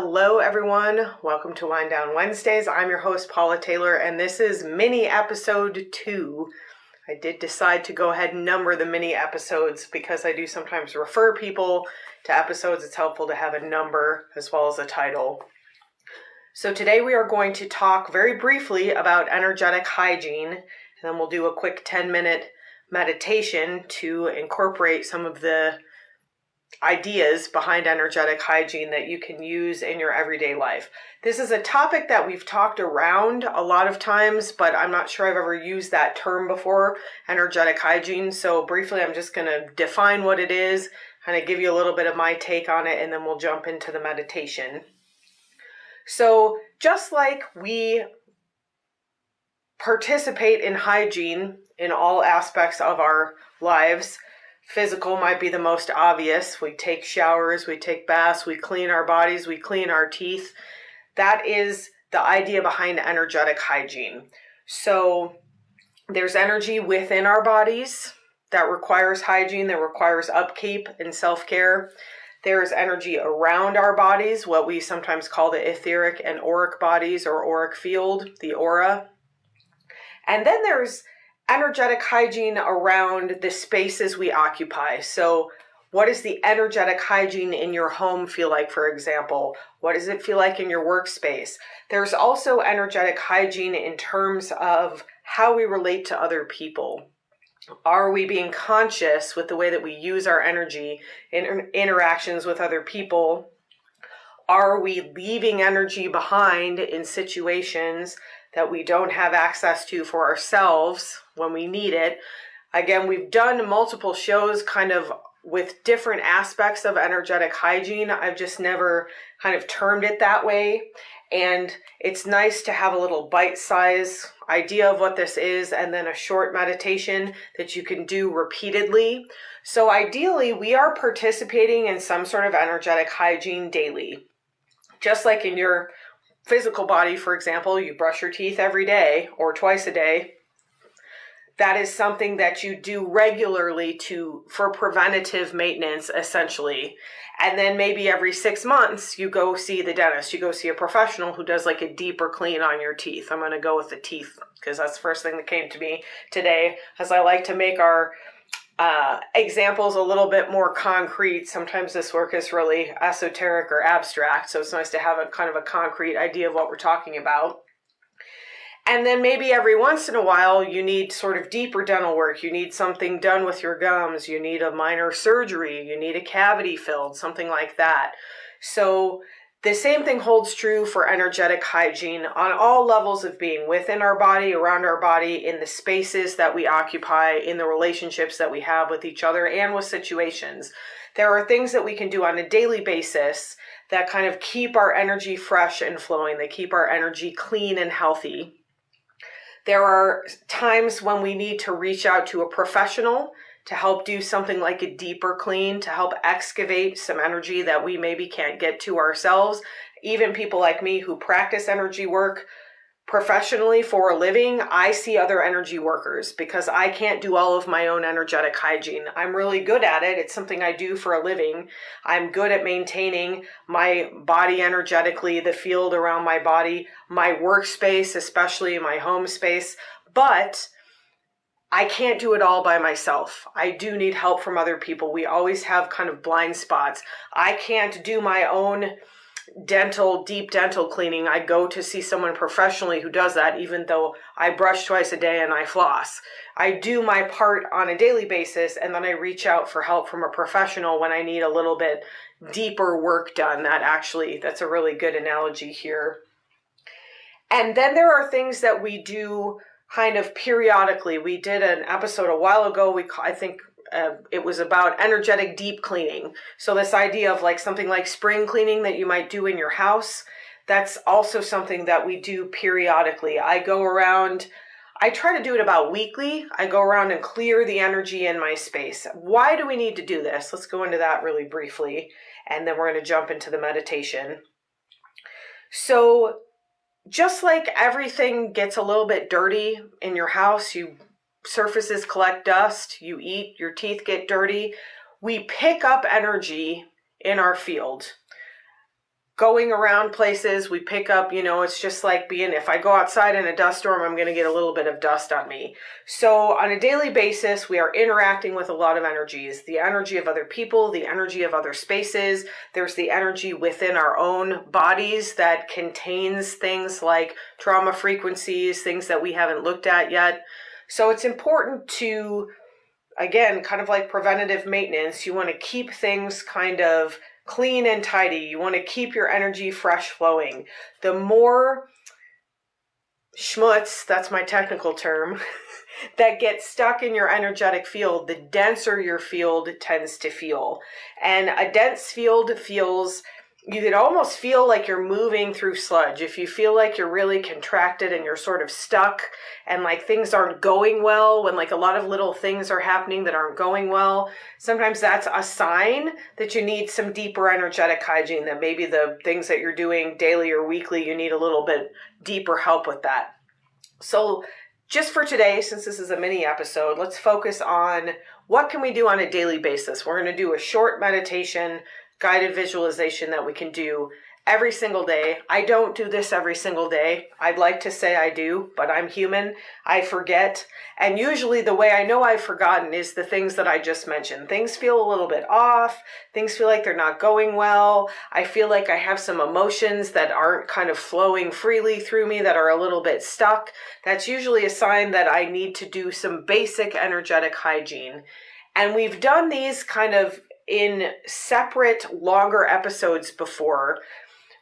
Hello everyone, welcome to Wind Down Wednesdays. I'm your host Paula Taylor and this is mini episode 2. I did decide to go ahead and number the mini episodes because I do sometimes refer people to episodes. It's helpful to have a number as well as a title. So today we are going to talk very briefly about energetic hygiene, and then we'll do a quick 10-minute meditation to incorporate some of the ideas behind energetic hygiene that you can use in your everyday life. This is a topic that we've talked around a lot of times, but I'm not sure I've ever used that term before, energetic hygiene. So briefly, I'm just going to define what it is, kind of give you a little bit of my take on it, and then we'll jump into the meditation. So just like we participate in hygiene in all aspects of our lives, physical might be the most obvious. We take showers, we take baths, we clean our bodies, we clean our teeth. That is the idea behind energetic hygiene. So there's energy within our bodies that requires hygiene, that requires upkeep and self-care. There's energy around our bodies, what we sometimes call the etheric and auric bodies or auric field, the aura. And then there's energetic hygiene around the spaces we occupy. So what does the energetic hygiene in your home feel like, for example? What does it feel like in your workspace? There's also energetic hygiene in terms of how we relate to other people. Are we being conscious with the way that we use our energy in interactions with other people? Are we leaving energy behind in situations that we don't have access to for ourselves when we need it? Again, we've done multiple shows kind of with different aspects of energetic hygiene. I've just never kind of termed it that way. And it's nice to have a little bite-size idea of what this is and then a short meditation that you can do repeatedly. So ideally, we are participating in some sort of energetic hygiene daily. Just like in your physical body, for example, you brush your teeth every day or twice a day. That is something that you do regularly for preventative maintenance, essentially. And then maybe every 6 months, you go see the dentist. You go see a professional who does like a deeper clean on your teeth. I'm going to go with the teeth because that's the first thing that came to me today, as I like to make our examples a little bit more concrete. Sometimes this work is really esoteric or abstract, so it's nice to have a kind of a concrete idea of what we're talking about. And then maybe every once in a while you need sort of deeper dental work. You need something done with your gums. You need a minor surgery. You need a cavity filled, something like that. So the same thing holds true for energetic hygiene on all levels of being, within our body, around our body, in the spaces that we occupy, in the relationships that we have with each other and with situations. There are things that we can do on a daily basis that kind of keep our energy fresh and flowing. They keep our energy clean and healthy. There are times when we need to reach out to a professional to help do something like a deeper clean, to help excavate some energy that we maybe can't get to ourselves. Even people like me who practice energy work professionally for a living, I see other energy workers because I can't do all of my own energetic hygiene. I'm really good at it. It's something I do for a living. I'm good at maintaining my body energetically, the field around my body, my workspace, especially my home space, but I can't do it all by myself. I do need help from other people. We always have kind of blind spots. I can't do my own deep dental cleaning. I go to see someone professionally who does that, even though I brush twice a day and I floss. I do my part on a daily basis, and then I reach out for help from a professional when I need a little bit deeper work done. That's a really good analogy here. And then there are things that we do kind of periodically. We did an episode a while ago. It was about energetic deep cleaning. So this idea of like something like spring cleaning that you might do in your house, that's also something that we do periodically. I try to do it about weekly. I go around and clear the energy in my space. Why do we need to do this? Let's go into that really briefly, and then we're going to jump into the meditation. So just like everything gets a little bit dirty in your house, surfaces collect dust, you eat, your teeth get dirty, we pick up energy in our field. going around places, we pick up, it's just like if I go outside in a dust storm, I'm going to get a little bit of dust on me. So on a daily basis, we are interacting with a lot of energies, the energy of other people, the energy of other spaces. There's the energy within our own bodies that contains things like trauma frequencies, things that we haven't looked at yet. So it's important to, again, kind of like preventative maintenance, you want to keep things kind of clean and tidy. You want to keep your energy fresh flowing. The more schmutz, that's my technical term, that gets stuck in your energetic field, the denser your field tends to feel. And a dense field feels, you could almost feel like you're moving through sludge. If you feel like you're really contracted and you're sort of stuck and like things aren't going well, when like a lot of little things are happening that aren't going well, sometimes that's a sign that you need some deeper energetic hygiene, that maybe the things that you're doing daily or weekly, you need a little bit deeper help with that. So just for today, since this is a mini episode, let's focus on what can we do on a daily basis. We're going to do a short meditation, guided visualization that we can do every single day. I don't do this every single day. I'd like to say I do, but I'm human. I forget. And usually the way I know I've forgotten is the things that I just mentioned. Things feel a little bit off. Things feel like they're not going well. I feel like I have some emotions that aren't kind of flowing freely through me, that are a little bit stuck. That's usually a sign that I need to do some basic energetic hygiene. And we've done these kind of in separate longer episodes before,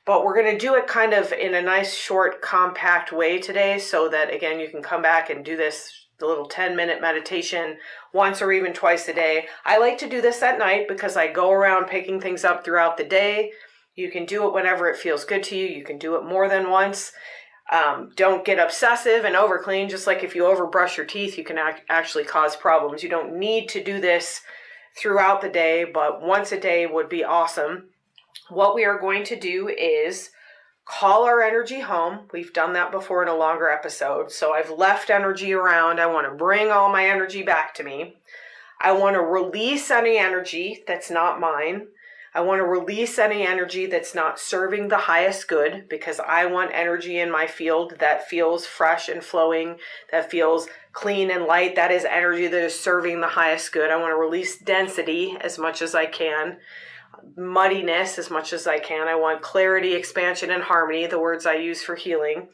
but we're going to do it kind of in a nice short compact way today, so that again you can come back and do this, the little 10-minute meditation once or even twice a day. I like to do this at night because I go around picking things up throughout the day. You can do it whenever it feels good to you. You can do it more than once. Don't get obsessive and over clean. Just like if you overbrush your teeth, you can actually cause problems. You don't need to do this throughout the day, but once a day would be awesome. What we are going to do is call our energy home. We've done that before in a longer episode. So I've left energy around. I want to bring all my energy back to me. I want to release any energy that's not mine. I want to release any energy that's not serving the highest good, because I want energy in my field that feels fresh and flowing, that feels clean and light. That is energy that is serving the highest good. I want to release density as much as I can, muddiness as much as I can. I want clarity, expansion, and harmony, the words I use for healing.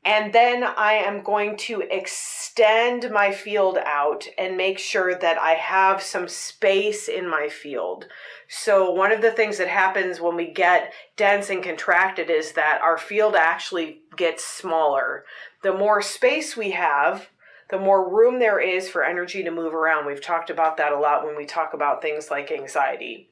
And then I am going to extend my field out and make sure that I have some space in my field. So one of the things that happens when we get dense and contracted is that our field actually gets smaller. The more space we have, the more room there is for energy to move around. We've talked about that a lot when we talk about things like anxiety.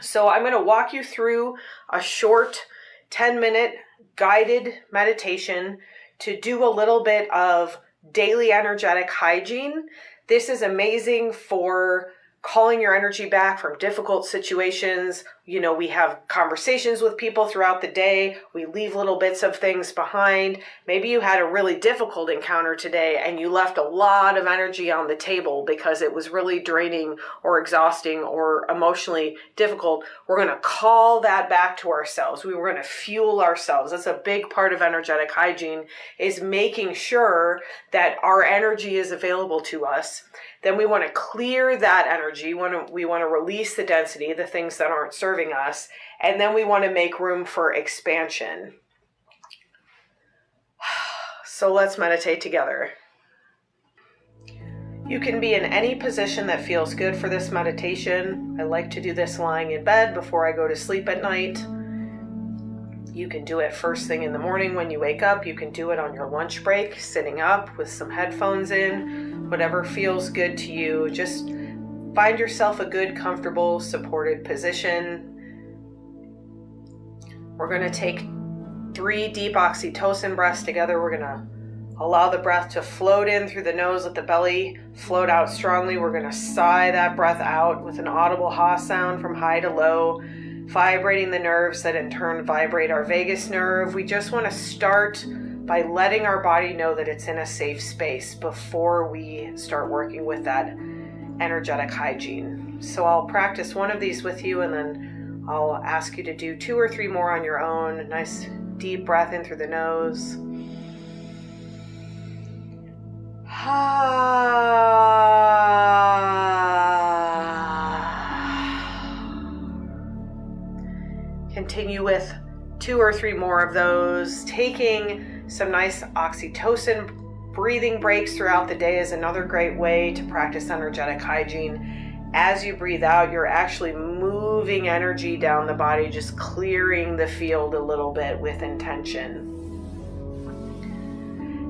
So I'm going to walk you through a short 10-minute guided meditation to do a little bit of daily energetic hygiene. This is amazing for calling your energy back from difficult situations. You know, we have conversations with people throughout the day. We leave little bits of things behind. Maybe you had a really difficult encounter today and you left a lot of energy on the table because it was really draining or exhausting or emotionally difficult. We're going to call that back to ourselves. We were going to fuel ourselves. That's a big part of energetic hygiene, is making sure that our energy is available to us. Then we want to clear that energy. We want to release the density, the things that aren't serving us. And then we want to make room for expansion. So let's meditate together. You can be in any position that feels good for this meditation. I like to do this lying in bed before I go to sleep at night. You can do it first thing in the morning when you wake up. You can do it on your lunch break, sitting up with some headphones in, whatever feels good to you. Just find yourself a good, comfortable, supported position. We're going to take 3 deep oxytocin breaths together. We're going to allow the breath to float in through the nose, let the belly float out strongly. We're going to sigh that breath out with an audible ha sound from high to low, vibrating the nerves that in turn vibrate our vagus nerve. We just want to start by letting our body know that it's in a safe space before we start working with that energetic hygiene. So I'll practice one of these with you, and then I'll ask you to do 2 or 3 more on your own. Nice deep breath in through the nose. Continue with 2 or 3 more of those. Taking some nice oxytocin breathing breaks throughout the day is another great way to practice energetic hygiene. As you breathe out, you're actually moving energy down the body, just clearing the field a little bit with intention.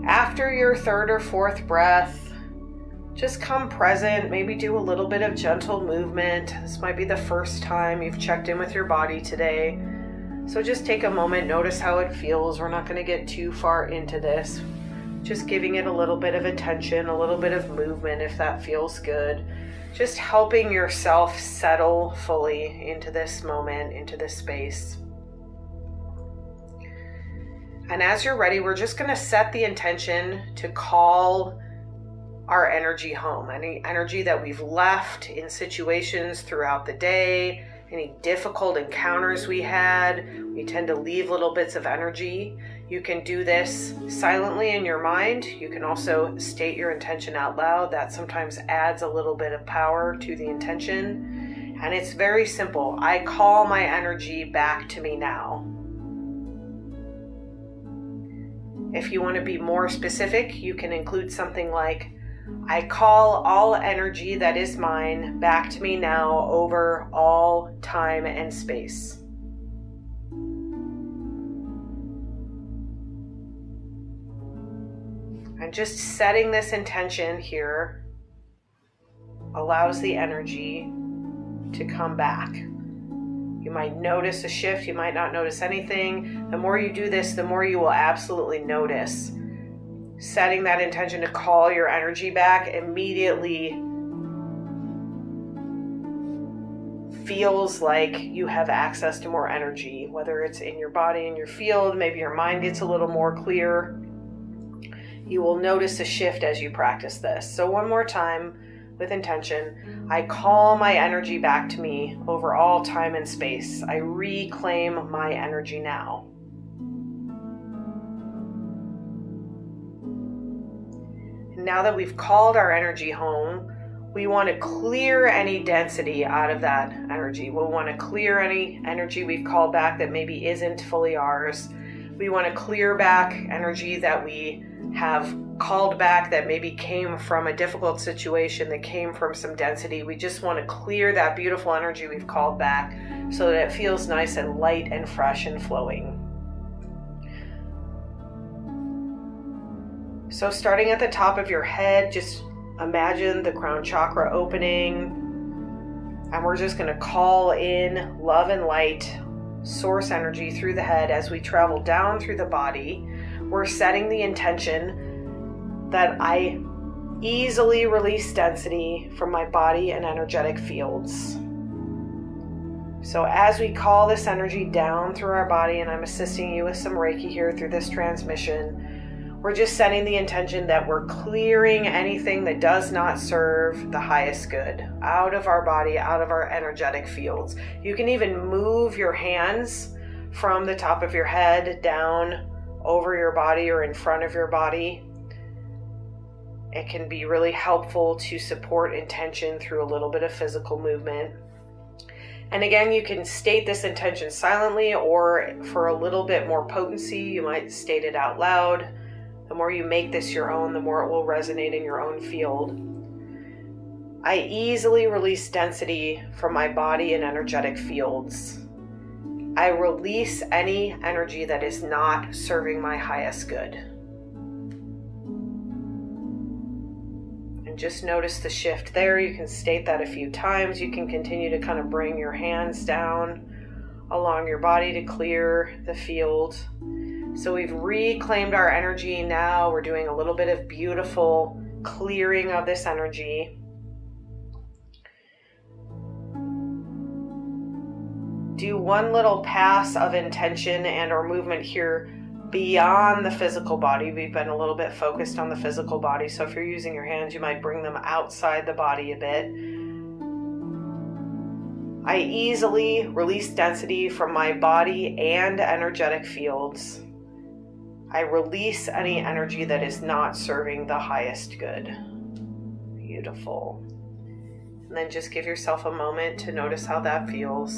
After your 3rd or 4th breath, just come present, maybe do a little bit of gentle movement. This might be the first time you've checked in with your body today. So just take a moment, notice how it feels. We're not going to get too far into this. Just giving it a little bit of attention, a little bit of movement if that feels good. Just helping yourself settle fully into this moment, into this space. And as you're ready, we're just going to set the intention to call our energy home. Any energy that we've left in situations throughout the day, any difficult encounters we had, we tend to leave little bits of energy. You can do this silently in your mind. You can also state your intention out loud. That sometimes adds a little bit of power to the intention. And it's very simple. I call my energy back to me now. If you want to be more specific, you can include something like, I call all energy that is mine back to me now over all time and space. And just setting this intention here allows the energy to come back. You might notice a shift, you might not notice anything. The more you do this, the more you will absolutely notice. Setting that intention to call your energy back immediately feels like you have access to more energy, whether it's in your body, in your field, maybe your mind gets a little more clear. You will notice a shift as you practice this. So one more time with intention, I call my energy back to me over all time and space. I reclaim my energy now. Now that we've called our energy home, we want to clear any density out of that energy. We'll want to clear any energy we've called back that maybe isn't fully ours. We want to clear back energy that we have called back that maybe came from a difficult situation, that came from some density. We just want to clear that beautiful energy we've called back so that it feels nice and light and fresh and flowing. So starting at the top of your head, just imagine the crown chakra opening, and we're just going to call in love and light, source energy through the head as we travel down through the body. We're setting the intention that I easily release density from my body and energetic fields. So as we call this energy down through our body, and I'm assisting you with some Reiki here through this transmission, we're just setting the intention that we're clearing anything that does not serve the highest good out of our body, out of our energetic fields. You can even move your hands from the top of your head down over your body or in front of your body. It can be really helpful to support intention through a little bit of physical movement. And again, you can state this intention silently, or for a little bit more potency, you might state it out loud. The more you make this your own, the more it will resonate in your own field. I easily release density from my body and energetic fields. I release any energy that is not serving my highest good. And just notice the shift there. You can state that a few times. You can continue to kind of bring your hands down along your body to clear the field. So we've reclaimed our energy. Now we're doing a little bit of beautiful clearing of this energy. Do one little pass of intention and or movement here beyond the physical body. We've been a little bit focused on the physical body, so if you're using your hands, you might bring them outside the body a bit. I easily release density from my body and energetic fields. I release any energy that is not serving the highest good. Beautiful. And then just give yourself a moment to notice how that feels.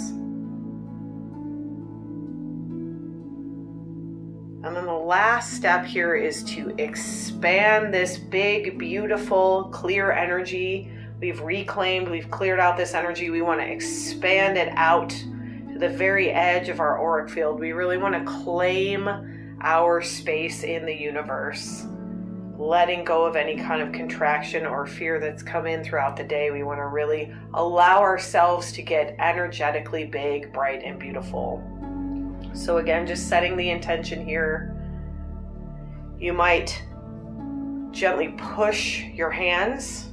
And then the last step here is to expand this big, beautiful, clear energy. We've reclaimed, we've cleared out this energy. We want to expand it out to the very edge of our auric field. We really want to claim our space in the universe, letting go of any kind of contraction or fear that's come in throughout the day. We want to really allow ourselves to get energetically big, bright, and beautiful. So again, just setting the intention here. You might gently push your hands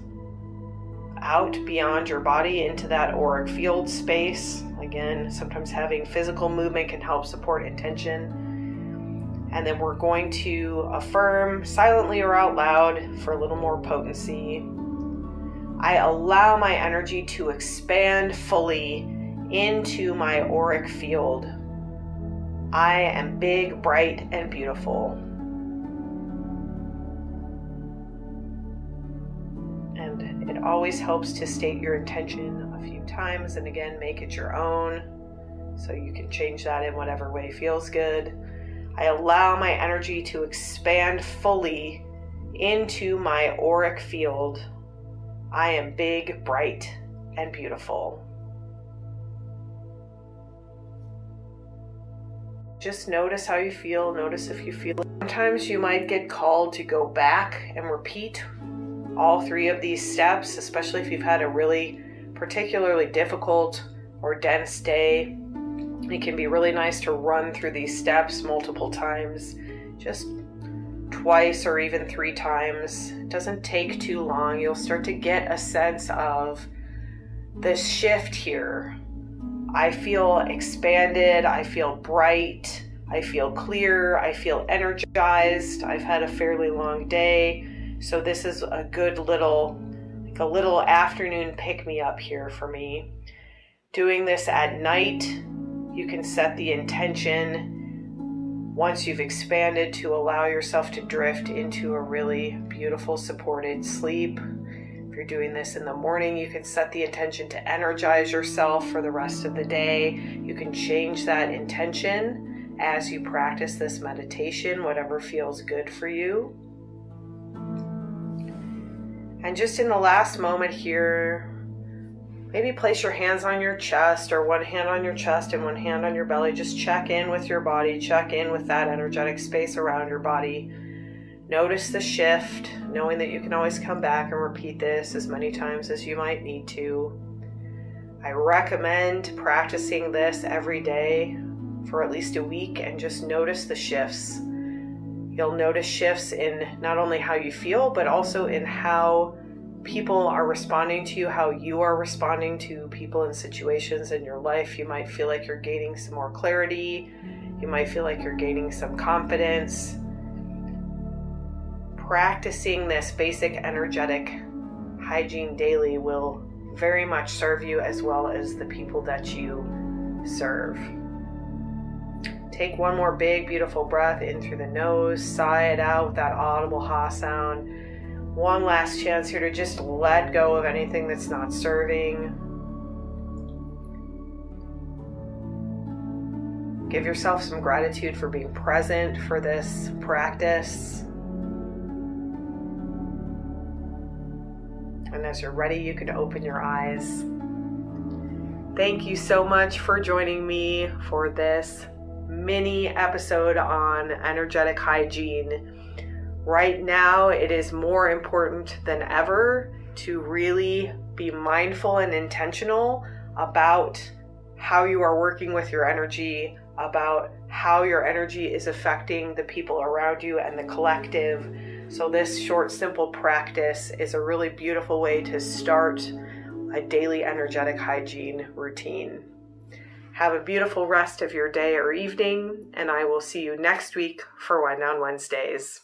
out beyond your body into that auric field space. Again, sometimes having physical movement can help support intention. And then we're going to affirm silently or out loud for a little more potency. I allow my energy to expand fully into my auric field. I am big, bright, and beautiful. And it always helps to state your intention a few times, and again, make it your own, so you can change that in whatever way feels good. I allow my energy to expand fully into my auric field. I am big, bright, and beautiful. Just notice how you feel. Notice if you feel it. Sometimes you might get called to go back and repeat all three of these steps, especially if you've had a really particularly difficult or dense day. It can be really nice to run through these steps multiple times, just twice or even 3 times. It doesn't take too long. You'll start to get a sense of this shift here. I feel expanded, I feel bright, I feel clear, I feel energized. I've had a fairly long day, so this is a good little afternoon pick-me-up here for me. Doing this at night, you can set the intention once you've expanded to allow yourself to drift into a really beautiful supported sleep. If you're doing this in the morning, you can set the intention to energize yourself for the rest of the day. You can change that intention as you practice this meditation, whatever feels good for you. And just in the last moment here, maybe place your hands on your chest, or one hand on your chest and one hand on your belly. Just check in with your body, check in with that energetic space around your body. Notice the shift, knowing that you can always come back and repeat this as many times as you might need to. I recommend practicing this every day for at least a week and just notice the shifts. You'll notice shifts in not only how you feel, but also in how people are responding to you, how you are responding to people and situations in your life. You might feel like you're gaining some more clarity. You might feel like you're gaining some confidence. Practicing this basic energetic hygiene daily will very much serve you as well as the people that you serve. Take one more big, beautiful breath in through the nose, sigh it out with that audible ha sound. One last chance here to just let go of anything that's not serving. Give yourself some gratitude for being present for this practice. And as you're ready, you can open your eyes. Thank you so much for joining me for this mini episode on energetic hygiene. Right now, it is more important than ever to really be mindful and intentional about how you are working with your energy, about how your energy is affecting the people around you and the collective. So this short, simple practice is a really beautiful way to start a daily energetic hygiene routine. Have a beautiful rest of your day or evening, and I will see you next week for Wind Down Wednesdays.